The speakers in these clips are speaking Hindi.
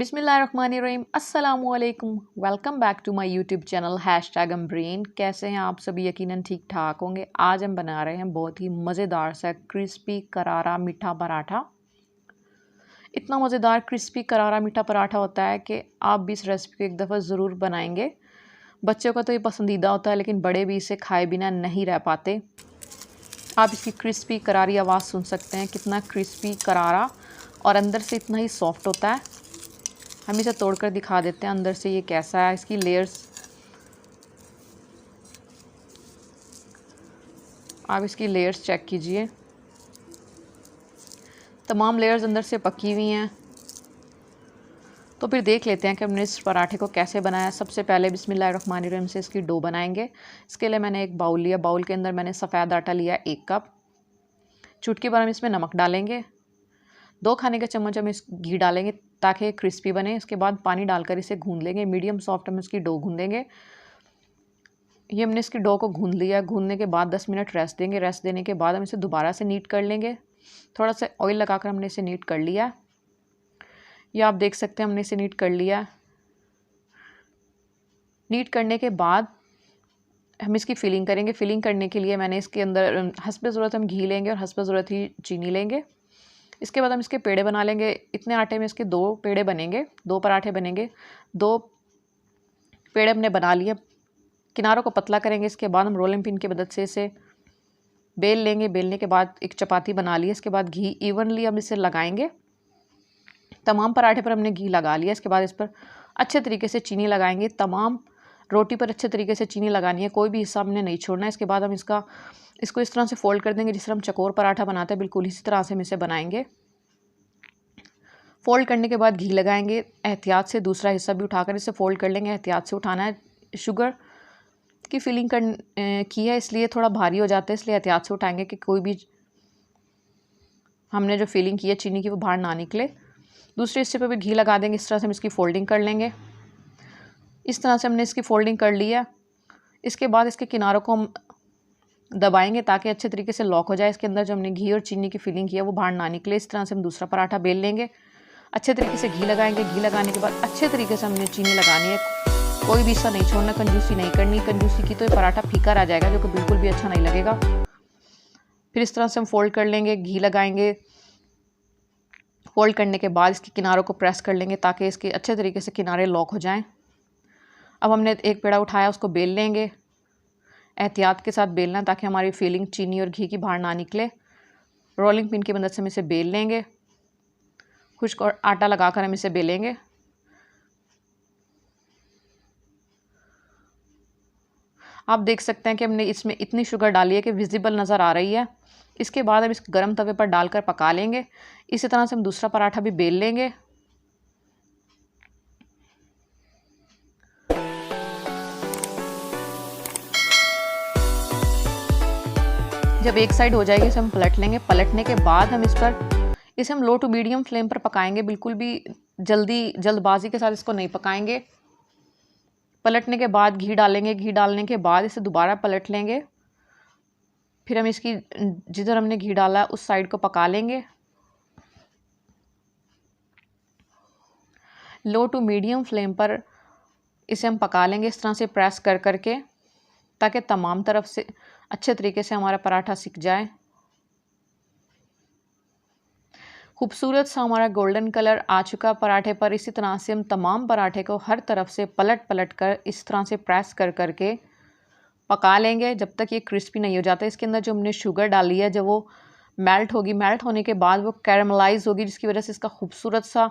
बिस्मिल्लाहिर्रहमानिर्रहीम अस्सलामुअलैकुम। Welcome back to my YouTube channel #अम्ब्रेन। कैसे हैं आप सभी? यकीनन ठीक ठाक होंगे। आज हम बना रहे हैं बहुत ही मज़ेदार सा क्रिस्पी करारा मीठा पराठा। इतना मज़ेदार क्रिस्पी करारा मीठा पराठा होता है कि आप भी इस रेसिपी को एक दफ़ा ज़रूर बनाएंगे। बच्चों का तो ये पसंदीदा होता है, लेकिन बड़े भी इसे खाए बिना नहीं रह पाते। आप इसकी क्रिस्पी करारी आवाज़ सुन सकते हैं, कितना क्रिस्पी करारा और अंदर से इतना ही सॉफ्ट होता है। हम इसे तोड़कर दिखा देते हैं अंदर से ये कैसा है। इसकी लेयर्स आप इसकी लेयर्स चेक कीजिए, तमाम लेयर्स अंदर से पकी हुई हैं। तो फिर देख लेते हैं कि हमने इस पराठे को कैसे बनाया। सबसे पहले बिस्मिल्लाहिर्रहमानिर्रहीम से इसकी डो बनाएंगे। इसके लिए मैंने एक बाउल लिया, बाउल के अंदर मैंने सफ़ेद आटा लिया 1 कप। चुटकी भर हम इसमें नमक डालेंगे। 2 खाने के चम्मच हम इस घी डालेंगे ताकि क्रिस्पी बने। इसके बाद पानी डालकर इसे गूंद लेंगे। मीडियम सॉफ्ट हम इसकी डो गूंदेंगे। ये हमने इसकी डो को गूंद लिया। गूंदने के बाद 10 मिनट रेस्ट देंगे। रेस्ट देने के बाद हम इसे दोबारा से नीट कर लेंगे। थोड़ा सा ऑयल लगाकर हमने इसे नीट कर लिया। ये आप देख सकते हैं हमने इसे नीट कर लिया। नीट करने के बाद हम इसकी फिलिंग करेंगे। फिलिंग करने के लिए मैंने इसके अंदर हस्बे ज़रूरत हम घी लेंगे और हस्बे ज़रूरत ही चीनी लेंगे। इसके बाद हम इसके पेड़े बना लेंगे। इतने आटे में इसके 2 पेड़े बनेंगे, 2 पराठे बनेंगे। 2 पेड़े हमने बना लिए। किनारों को पतला करेंगे। इसके बाद हम रोलिंग पिन की मदद से इसे बेल लेंगे। बेलने के बाद एक चपाती बना ली। इसके बाद घी इवनली हम इसे लगाएंगे। तमाम पराठे पर हमने घी लगा लिया। इसके बाद इस पर अच्छे तरीके से चीनी लगाएंगे। तमाम रोटी पर अच्छे तरीके से चीनी लगानी है, कोई भी हिस्सा हमने नहीं छोड़ना है। इसके बाद हम इसको इस तरह से फोल्ड कर देंगे जिस तरह हम चकोर पराठा बनाते हैं, बिल्कुल इसी तरह से हम इसे बनाएंगे। फोल्ड करने के बाद घी लगाएंगे। एहतियात से दूसरा हिस्सा भी उठाकर इसे फोल्ड कर लेंगे। एहतियात से उठाना है। शुगर की फिलिंग की है, इसलिए थोड़ा भारी हो जाता है, इसलिए एहतियात से उठाएंगे कि कोई भी हमने जो फिलिंग की है चीनी की वो बाहर ना निकले। दूसरे हिस्से पर भी घी लगा देंगे। इस तरह से हम इसकी फोल्डिंग कर लेंगे। इस तरह से हमने इसकी फोल्डिंग कर ली है। इसके बाद इसके किनारों को हम दबाएंगे ताकि अच्छे तरीके से लॉक हो जाए। इसके अंदर जो हमने घी और चीनी की फिलिंग की है वो बाहर ना निकले। इस तरह से हम दूसरा पराठा बेल लेंगे। अच्छे तरीके से घी लगाएंगे। घी लगाने के बाद अच्छे तरीके से हमने चीनी लगानी है, कोई भी हिस्सा नहीं छोड़ना, कंजूसी नहीं करनी। कंजूसी की तो ये पराठा फीका रह जाएगा, जो कि बिल्कुल भी अच्छा नहीं लगेगा। फिर इस तरह से हम फोल्ड कर लेंगे, घी लगाएंगे। फोल्ड करने के बाद इसके किनारों को प्रेस कर लेंगे ताकि इसके अच्छे तरीके से किनारे लॉक हो जाएं। अब हमने एक पेड़ा उठाया, उसको बेल लेंगे। एहतियात के साथ बेलना ताकि हमारी फिलिंग चीनी और घी की बाहर ना निकले। रोलिंग पिन की मदद से हम इसे बेल लेंगे। खुश्क और आटा लगाकर हम इसे बेलेंगे। आप देख सकते हैं कि हमने इसमें इतनी शुगर डाली है कि विजिबल नज़र आ रही है। इसके बाद हम इस गर्म तवे पर डालकर पका लेंगे। इसी तरह से हम दूसरा पराठा भी बेल लेंगे। जब एक साइड हो जाएगी इसे हम पलट लेंगे। पलटने के बाद हम इसे हम लो टू मीडियम फ्लेम पर पकाएंगे। बिल्कुल भी जल्दबाजी के साथ इसको नहीं पकाएंगे। पलटने के बाद घी डालेंगे। घी डालने के बाद इसे दोबारा पलट लेंगे। फिर हम इसकी जिधर हमने घी डाला उस साइड को पका लेंगे। लो टू मीडियम फ्लेम पर इसे हम पका लेंगे, इस तरह से प्रेस कर करके, ताकि तमाम तरफ से अच्छे तरीके से हमारा पराठा सिक जाए। खूबसूरत सा हमारा गोल्डन कलर आ चुका पराठे पर। इसी तरह से हम तमाम पराठे को हर तरफ से पलट पलट कर इस तरह से प्रेस कर करके पका लेंगे जब तक ये क्रिस्पी नहीं हो जाता। इसके अंदर जो हमने शुगर डाली है, जब वो मेल्ट होगी, मेल्ट होने के बाद वो कैरमलाइज होगी, जिसकी वजह से इसका खूबसूरत सा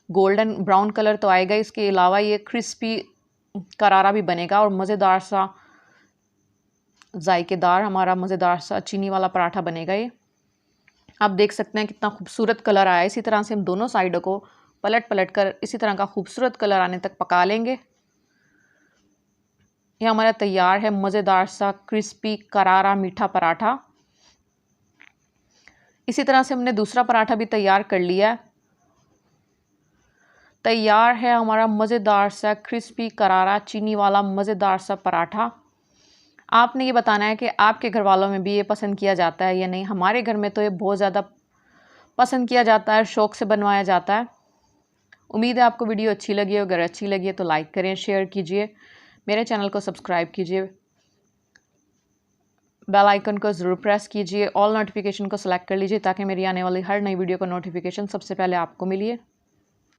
गोल्डन ब्राउन कलर तो आएगा। इसके अलावा ये क्रिस्पी करारा भी बनेगा और मज़ेदार सा जायकेदार हमारा मज़ेदार सा चीनी वाला पराठा बनेगा। ये आप देख सकते हैं कितना खूबसूरत कलर आया। इसी तरह से हम दोनों साइडों को पलट पलट कर इसी तरह का खूबसूरत कलर आने तक पका लेंगे। यह हमारा तैयार है मज़ेदार सा क्रिस्पी करारा मीठा पराठा। इसी तरह से हमने दूसरा पराठा भी तैयार कर लिया। तैयार है हमारा मज़ेदार सा क्रिस्पी करारा चीनी वाला मज़ेदार सा पराठा। आपने ये बताना है कि आपके घर वालों में भी ये पसंद किया जाता है या नहीं। हमारे घर में तो ये बहुत ज़्यादा पसंद किया जाता है, शौक़ से बनवाया जाता है। उम्मीद है आपको वीडियो अच्छी लगी हो। अगर अच्छी लगी है तो लाइक करें, शेयर कीजिए, मेरे चैनल को सब्सक्राइब कीजिए, बेल आइकन को ज़रूर प्रेस कीजिए, ऑल नोटिफिकेशन को सिलेक्ट कर लीजिए ताकि मेरी आने वाली हर नई वीडियो का नोटिफिकेशन सबसे पहले आपको मिले।